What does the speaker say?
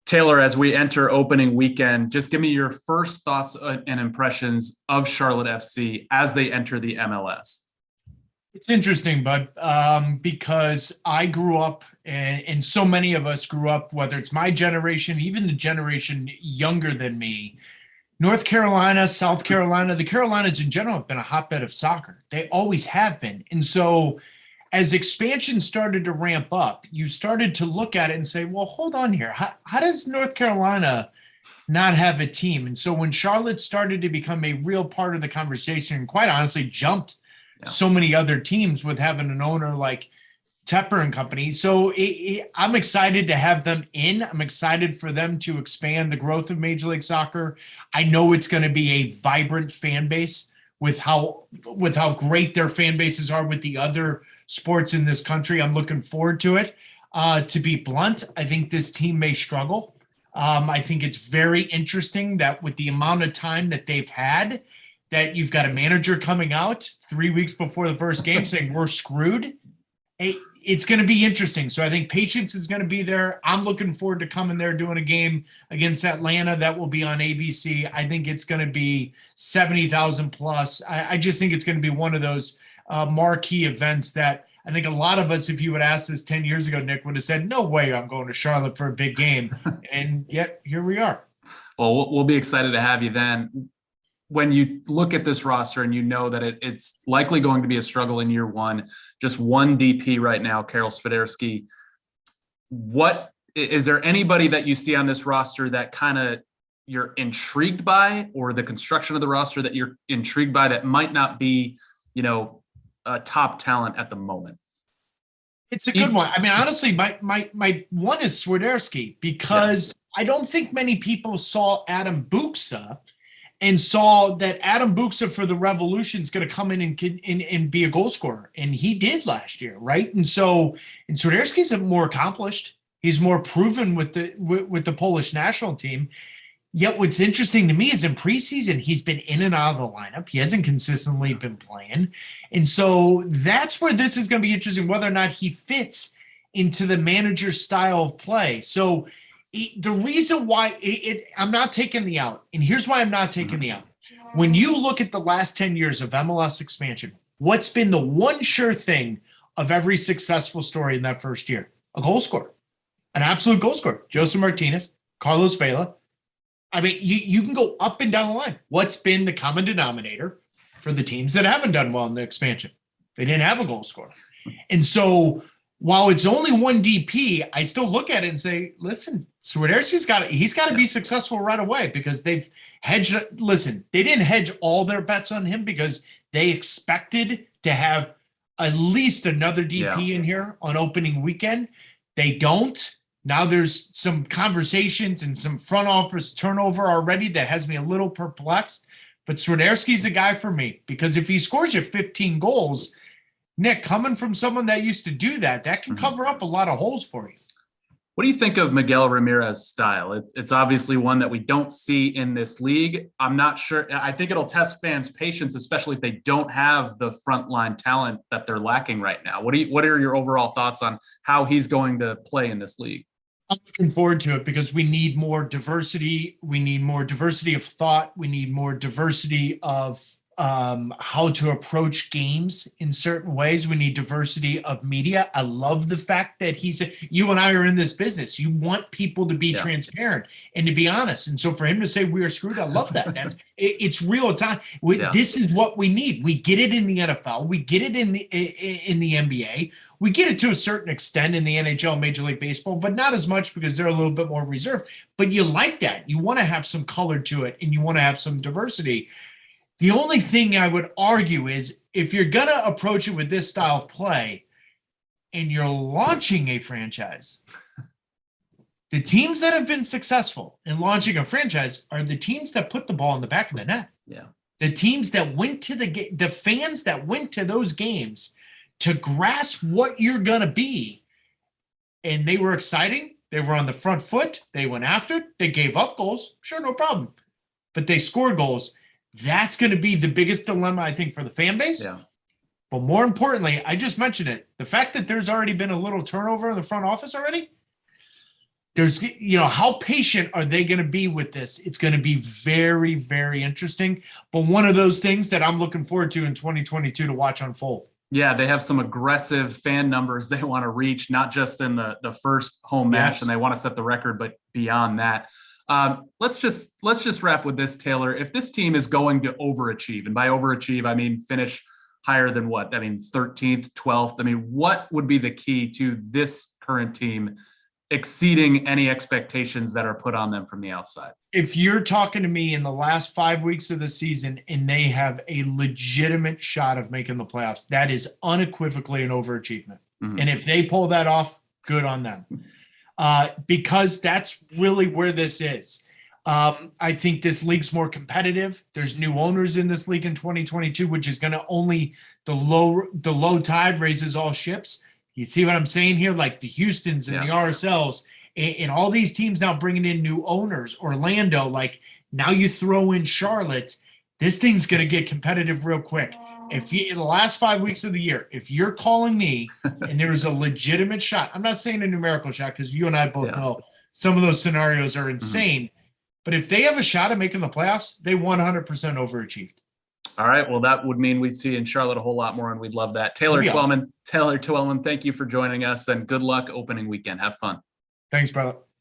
Taylor, as we enter opening weekend, just give me your first thoughts and impressions of Charlotte FC as they enter the MLS. It's interesting, bud, because I grew up, and so many of us grew up, whether it's my generation, even the generation younger than me, North Carolina, South Carolina, the Carolinas in general have been a hotbed of soccer. They always have been. And so as expansion started to ramp up, you started to look at it and say, well, hold on here. How does North Carolina not have a team? And so when Charlotte started to become a real part of the conversation, and quite honestly jumped so many other teams with having an owner like Tepper and company. So I'm excited to have them in. I'm excited for them to expand the growth of Major League Soccer. I know it's going to be a vibrant fan base with how great their fan bases are with the other sports in this country. I'm looking forward to it. To be blunt, I think this team may struggle. I think it's very interesting that with the amount of time that they've had, that you've got a manager coming out 3 weeks before the first game saying we're screwed. It's going to be interesting. So I think patience is going to be there. I'm looking forward to coming there, doing a game against Atlanta that will be on ABC. I think it's going to be 70,000 plus. I just think it's going to be one of those marquee events that I think a lot of us, if you would ask this 10 years ago, Nick, would have said, no way I'm going to Charlotte for a big game. And yet here we are. Well, we'll be excited to have you then. When you look at this roster and you know that it's likely going to be a struggle in year one, just one DP right now, Karol Swiderski, what is there anybody that you see on this roster that kind of you're intrigued by, or the construction of the roster that you're intrigued by that might not be, a top talent at the moment? It's a good one. I mean, honestly, my one is Swiderski because I don't think many people saw Adam Buksa and saw that Adam Buksa for the Revolution is going to come in and be a goal scorer. And he did last year, right? And Swiderski's more accomplished. He's more proven with the Polish national team. Yet what's interesting to me is in preseason, he's been in and out of the lineup. He hasn't consistently been playing. And so that's where this is going to be interesting, whether or not he fits into the manager's style of play. So the reason why I'm not taking the out, and here's why I'm not taking the out. When you look at the last 10 years of MLS expansion, what's been the one sure thing of every successful story in that first year? A goal scorer, an absolute goal scorer. Josef Martinez, Carlos Vela. I mean, you can go up and down the line. What's been the common denominator for the teams that haven't done well in the expansion? They didn't have a goal scorer. And so while it's only one DP, I still look at it and say, listen, Swiderski's got to be successful right away because they've hedged. Listen, they didn't hedge all their bets on him because they expected to have at least another DP in here on opening weekend. They don't. Now there's some conversations and some front office turnover already that has me a little perplexed. But Swiderski's a guy for me because if he scores you 15 goals, Nick, coming from someone that used to do that can cover up a lot of holes for you. What do you think of Miguel Ramirez's style? It's obviously one that we don't see in this league. I'm not sure. I think it'll test fans' patience, especially if they don't have the frontline talent that they're lacking right now. What are your overall thoughts on how he's going to play in this league? I'm looking forward to it because we need more diversity. We need more diversity of thought. We need more diversity of how to approach games in certain ways. We need diversity of media. I love the fact that you and I are in this business. You want people to be transparent and to be honest. And so for him to say we are screwed, I love that. It's real time. This is what we need. We get it in the NFL. We get it in the NBA. We get it to a certain extent in the NHL, Major League Baseball, but not as much because they're a little bit more reserved. But you like that. You want to have some color to it and you want to have some diversity. The only thing I would argue is if you're going to approach it with this style of play and you're launching a franchise, the teams that have been successful in launching a franchise are the teams that put the ball in the back of the net. Yeah. The teams that went to the fans that went to those games to grasp what you're going to be. And they were exciting. They were on the front foot. They went after it. They gave up goals. Sure, no problem. But they scored goals. That's going to be the biggest dilemma, I think, for the fan base. Yeah. But more importantly, I just mentioned it. The fact that there's already been a little turnover in the front office already, there's, how patient are they going to be with this? It's going to be very, very interesting. But one of those things that I'm looking forward to in 2022 to watch unfold. Yeah, they have some aggressive fan numbers they want to reach, not just in the first home match, and they want to set the record, but beyond that. Let's just wrap with this, Taylor. If this team is going to overachieve, and by overachieve, I mean finish higher than what? I mean, 13th, 12th. I mean, what would be the key to this current team exceeding any expectations that are put on them from the outside? If you're talking to me in the last 5 weeks of the season and they have a legitimate shot of making the playoffs, that is unequivocally an overachievement. Mm-hmm. And if they pull that off, good on them. Because that's really where this is. I think this league's more competitive. There's new owners in this league in 2022, which is going to only the low tide raises all ships. You see what I'm saying here? Like the Houstons and the RSLs and all these teams now bringing in new owners. Orlando, like now you throw in Charlotte. This thing's going to get competitive real quick. If you, in the last 5 weeks of the year, if you're calling me and there is a legitimate shot, I'm not saying a numerical shot because you and I both know some of those scenarios are insane. Mm-hmm. But if they have a shot at making the playoffs, they 100% overachieved. All right. Well, that would mean we'd see in Charlotte a whole lot more, and we'd love that. Taylor Twellman, thank you for joining us, and good luck opening weekend. Have fun. Thanks, brother.